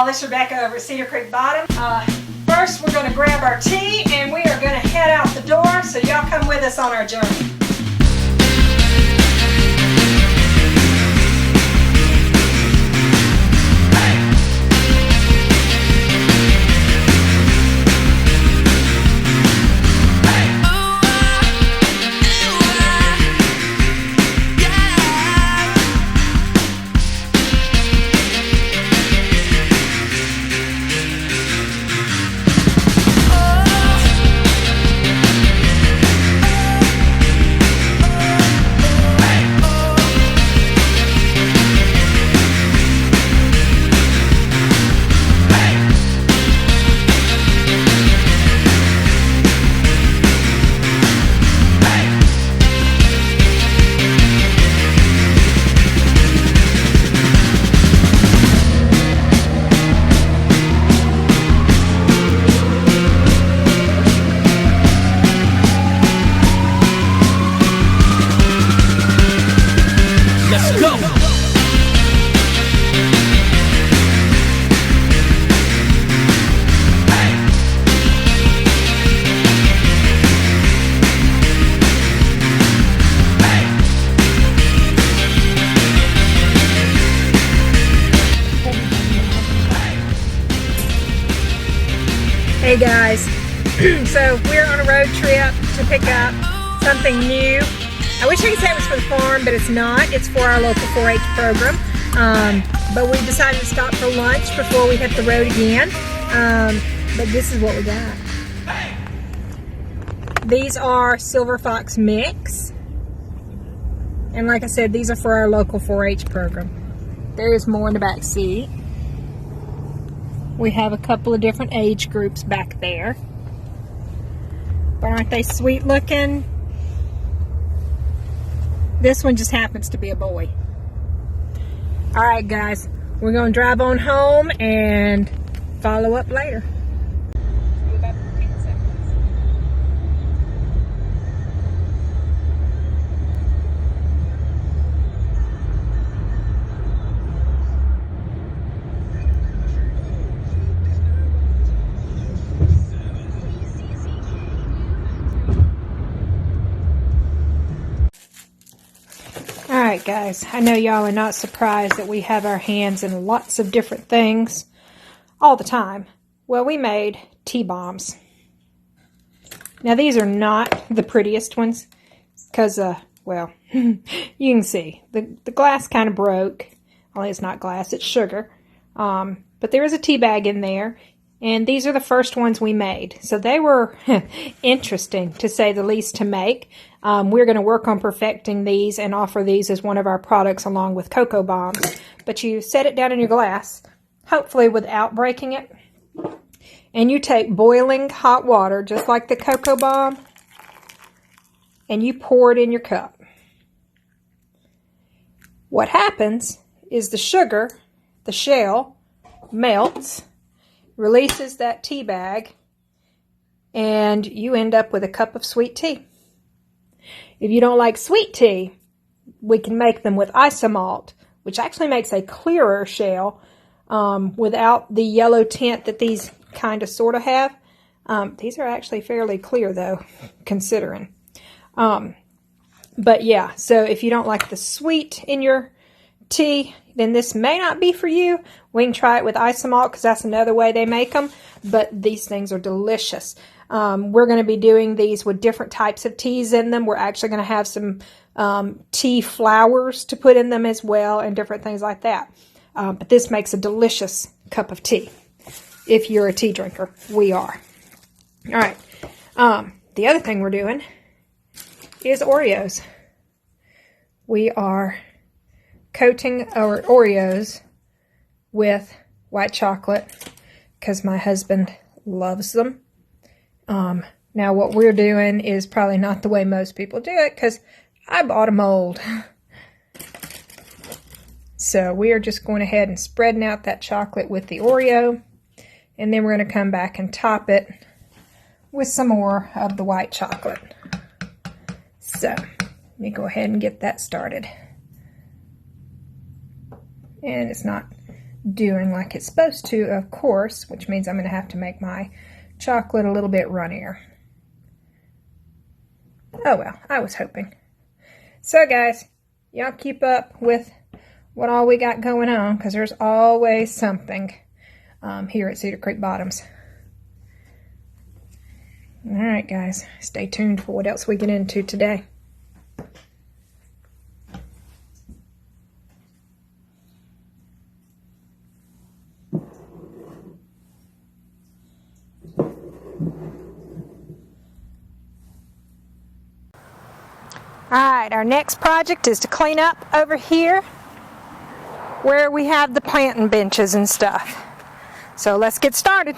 y'all, this is Rebecca over at Cedar Creek Bottom. First we're going to grab our tea and we are going to head out the door, so y'all come with us on our journey. Hey guys, so we're on a road trip to pick up something new. I wish I could say it was for the farm, but it's not. It's for our local 4-H program. But we decided to stop for lunch before we hit the road again. But this is what we got. These are Silver Fox Mix. And like I said, these are for our local 4-H program. There is more in the back seat. We have a couple of different age groups back there. But aren't they sweet looking? This one just happens to be a boy. Alright guys, we're going to drive on home and follow up later. Alright guys, I know y'all are not surprised that we have our hands in lots of different things all the time. Well, we made tea bombs. Now these are not the prettiest ones because, well, you can see the glass kind of broke. Only it's not glass, it's sugar. But there is a tea bag in there. And these are the first ones we made. So they were interesting, to say the least, to make. We're going to work on perfecting these and offer these as one of our products along with cocoa bombs. But you set it down in your glass, hopefully without breaking it. And you take boiling hot water, just like the cocoa bomb, and you pour it in your cup. What happens is the sugar, the shell, melts, releases that tea bag, and you end up with a cup of sweet tea. If you don't like sweet tea, we can make them with isomalt, which actually makes a clearer shell without the yellow tint that these kind of sort of have. These are actually fairly clear though, considering. But yeah, so if you don't like the sweet in your tea, then this may not be for you. We can try it with isomalt because that's another way they make them. But these things are delicious. We're going to be doing these with different types of teas in them. We're actually going to have some tea flowers to put in them as well and different things like that. But this makes a delicious cup of tea. If you're a tea drinker, we are. All right. The other thing we're doing is Oreos. We are coating our Oreos with white chocolate because my husband loves them. Now what we're doing is probably not the way most people do it because I bought a mold. So we are just going ahead and spreading out that chocolate with the Oreo, and then we're going to come back and top it with some more of the white chocolate. So let me go ahead and get that started. And it's not doing like it's supposed to, of course, which means I'm going to have to make my chocolate a little bit runnier. Oh well, I was hoping. So guys, y'all keep up with what all we got going on, because there's always something here at Cedar Creek Bottoms. Alright guys, stay tuned for what else we get into today. Alright, our next project is to clean up over here where we have the planting benches and stuff. So let's get started.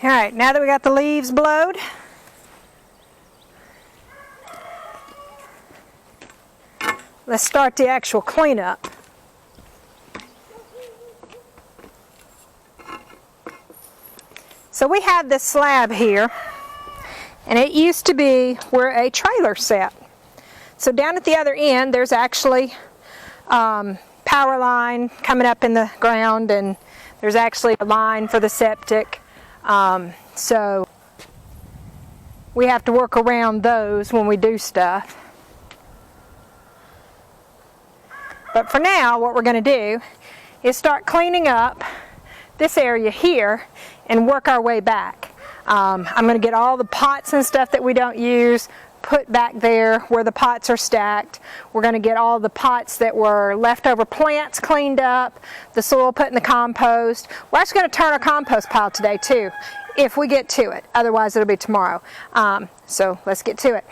All right, now that we got the leaves blowed, let's start the actual cleanup. So we have this slab here, and it used to be where a trailer sat. So down at the other end, there's actually power line coming up in the ground, and there's actually a line for the septic. So we have to work around those when we do stuff. But for now, what we're going to do is start cleaning up this area here and work our way back. I'm going to get all the pots and stuff that we don't use put back there where the pots are stacked. We're going to get all the pots that were leftover plants cleaned up, the soil put in the compost. We're actually going to turn our compost pile today too, if we get to it. Otherwise it'll be tomorrow. So let's get to it.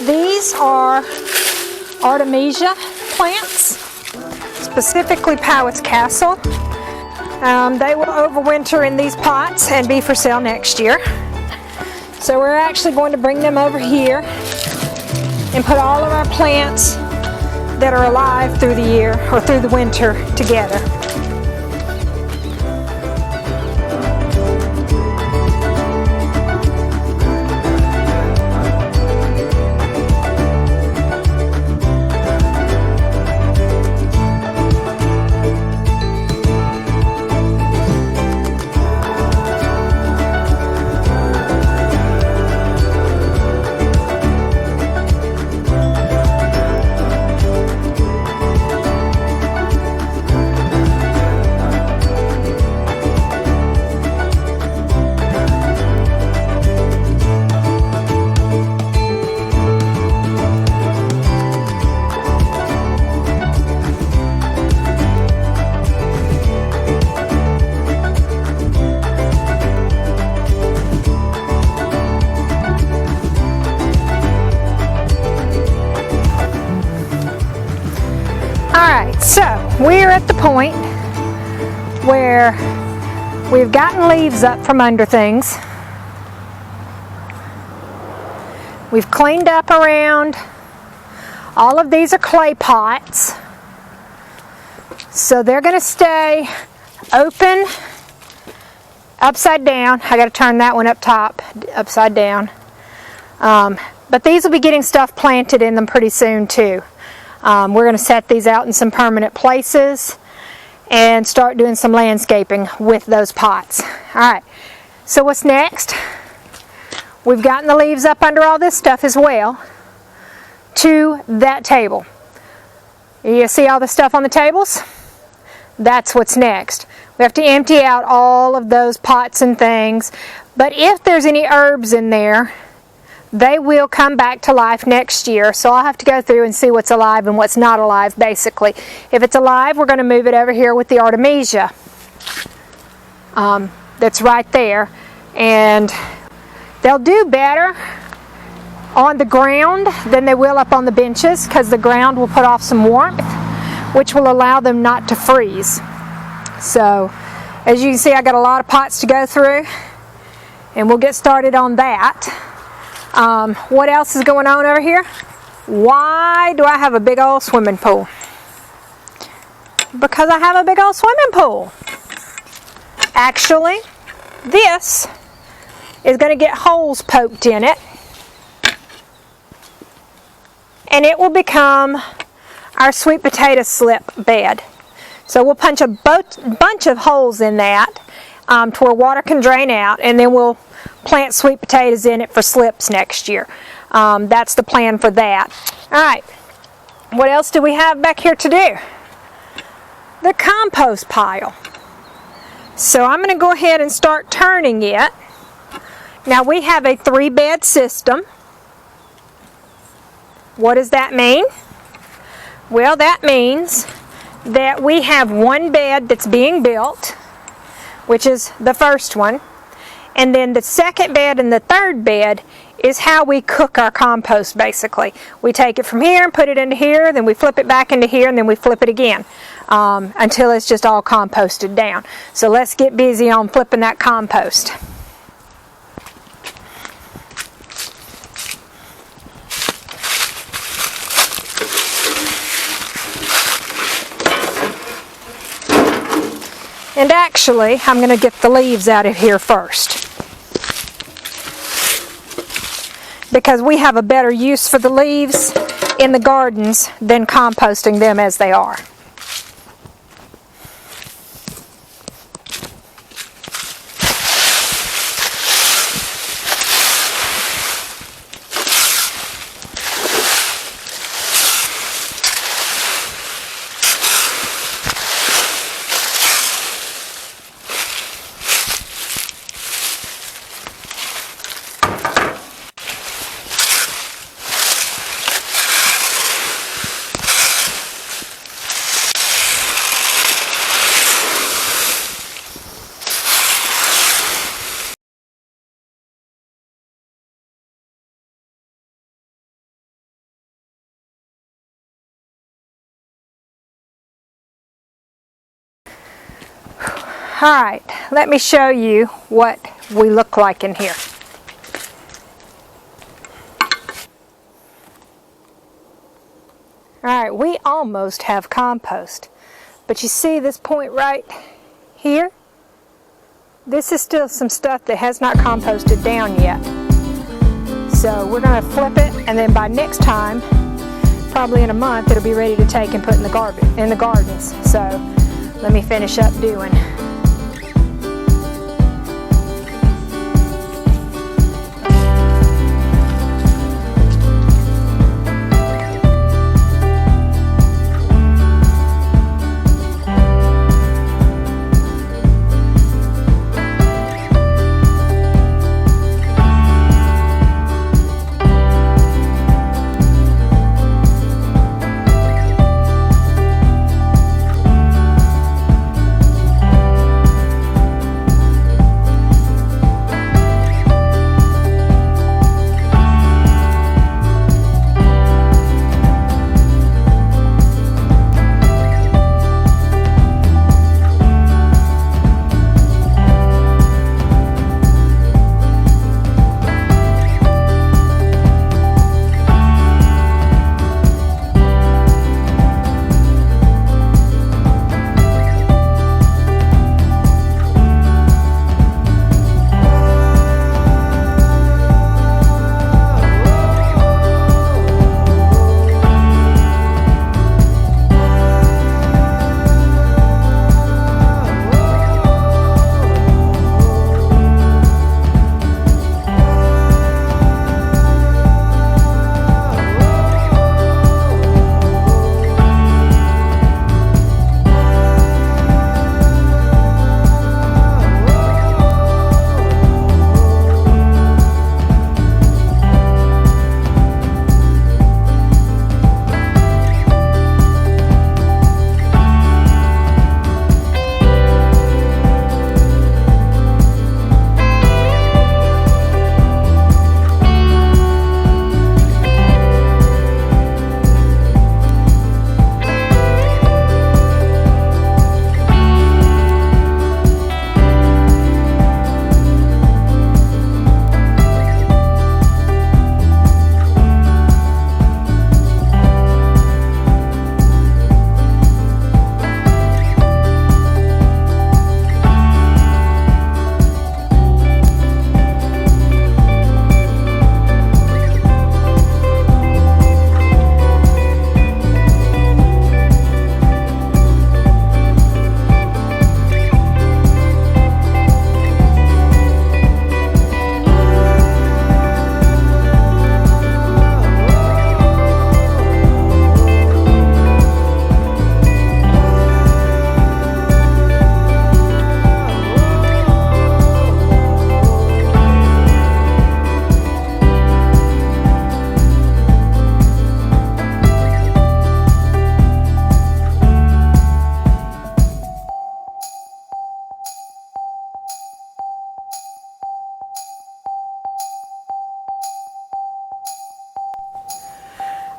These are Artemisia plants, specifically Powys Castle. They will overwinter in these pots and be for sale next year. So we're actually going to bring them over here and put all of our plants that are alive through the year or through the winter together. So we're at the point where we've gotten leaves up from under things. We've cleaned up around. All of these are clay pots. So they're going to stay open, upside down. I got to turn that one up top, upside down. But these will be getting stuff planted in them pretty soon too. We're going to set these out in some permanent places and start doing some landscaping with those pots. Alright, so what's next? We've gotten the leaves up under all this stuff as well to that table. You see all the stuff on the tables? That's what's next. We have to empty out all of those pots and things, but if there's any herbs in there, they will come back to life next year, so I'll have to go through and see what's alive and what's not alive, basically. If it's alive, we're going to move it over here with the Artemisia. That's right there. And they'll do better on the ground than they will up on the benches, because the ground will put off some warmth, which will allow them not to freeze. So, as you can see, I got a lot of pots to go through, and we'll get started on that. What else is going on over here? Why do I have a big old swimming pool? Because I have a big old swimming pool. Actually, this is going to get holes poked in it, and it will become our sweet potato slip bed. So we'll punch a bunch of holes in that to where water can drain out, and then we'll plant sweet potatoes in it for slips next year. That's the plan for that. Alright, what else do we have back here to do? The compost pile. So I'm going to go ahead and start turning it. Now we have a 3-bed system. What does that mean? Well, that means that we have one bed that's being built, which is the first one. And then the second bed and the third bed is how we cook our compost, basically. We take it from here and put it into here, then we flip it back into here, and then we flip it again until it's just all composted down. So let's get busy on flipping that compost. And actually, I'm going to get the leaves out of here first, because we have a better use for the leaves in the gardens than composting them as they are. Alright, let me show you what we look like in here. Alright, we almost have compost. But you see this point right here? This is still some stuff that has not composted down yet. So we're going to flip it, and then by next time, probably in a month, it'll be ready to take and put in the gardens. So let me finish up doing.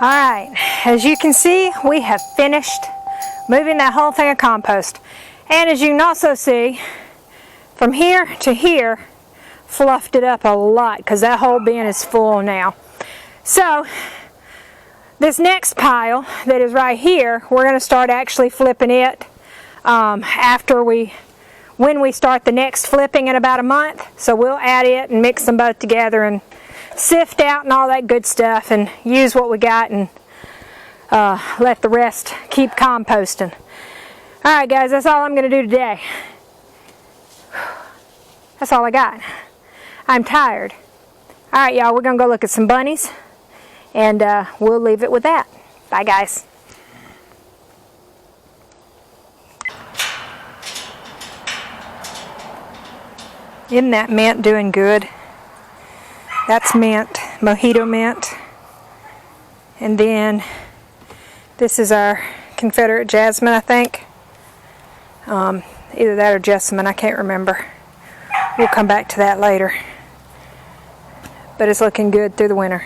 Alright, as you can see, we have finished moving that whole thing of compost. And as you can also see, from here to here, fluffed it up a lot because that whole bin is full now. So, this next pile that is right here, we're going to start actually flipping it when we start the next flipping in about a month. So we'll add it and mix them both together and sift out and all that good stuff and use what we got and let the rest keep composting. Alright guys, that's all I'm going to do today. That's all I got. I'm tired. Alright y'all, we're going to go look at some bunnies and we'll leave it with that. Bye guys. Isn't that mint doing good? That's mint, mojito mint. And then this is our Confederate jasmine, I think. Either that or jessamine, I can't remember. We'll come back to that later. But it's looking good through the winter.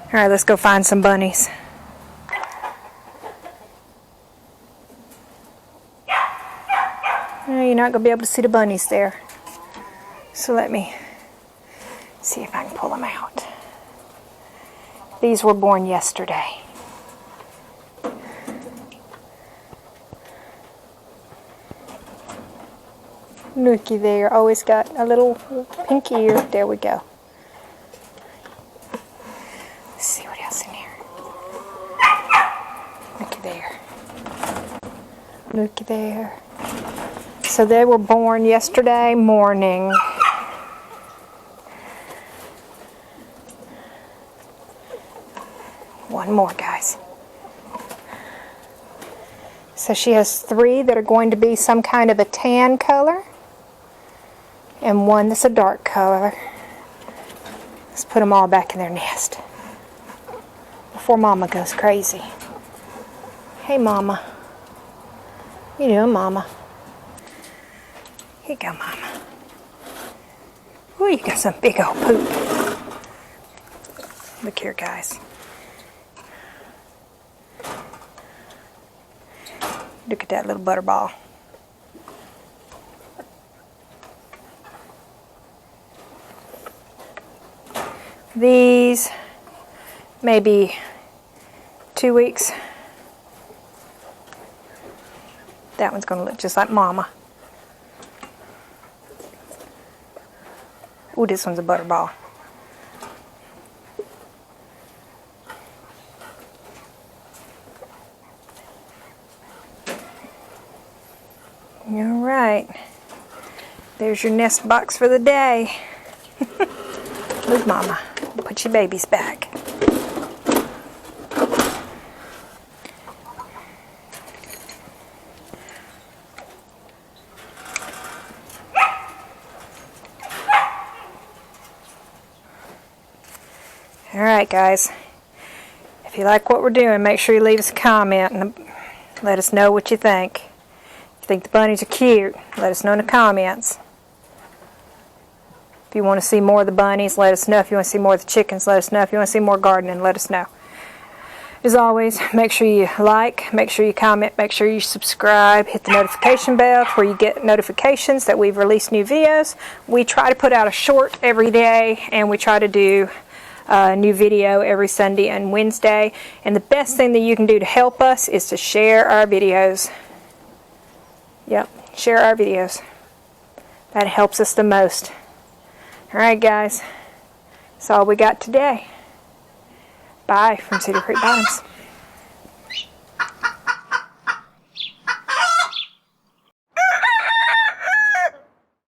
Alright, let's go find some bunnies. Well, not going to be able to see the bunnies there. So let me see if I can pull them out. These were born yesterday. Looky there. Always got a little pink ear. There we go. Let's see what else in here. Looky there. Looky there. So they were born yesterday morning. One more, guys. So she has 3 that are going to be some kind of a tan color. And 1 that's a dark color. Let's put them all back in their nest before Mama goes crazy. Hey, Mama. You doing, Mama? Here you go, Mama. Ooh, you got some big old poop. Look here, guys. Look at that little butterball. These, maybe 2 weeks. That one's going to look just like Mama. Ooh, this one's a butterball. All right. There's your nest box for the day. Look, Mama. Put your babies back. Alright, guys. If you like what we're doing, make sure you leave us a comment and let us know what you think. If you think the bunnies are cute, let us know in the comments. If you want to see more of the bunnies, let us know. If you want to see more of the chickens, let us know. If you want to see more gardening, let us know. As always, make sure you like, make sure you comment, make sure you subscribe, hit the notification bell where you get notifications that we've released new videos. We try to put out a short every day, and we try to do a new video every Sunday and Wednesday. And the best thing that you can do to help us is to share our videos. Yep, share our videos. That helps us the most. Alright, guys, that's all we got today. Bye from Cedar Creek Bottoms.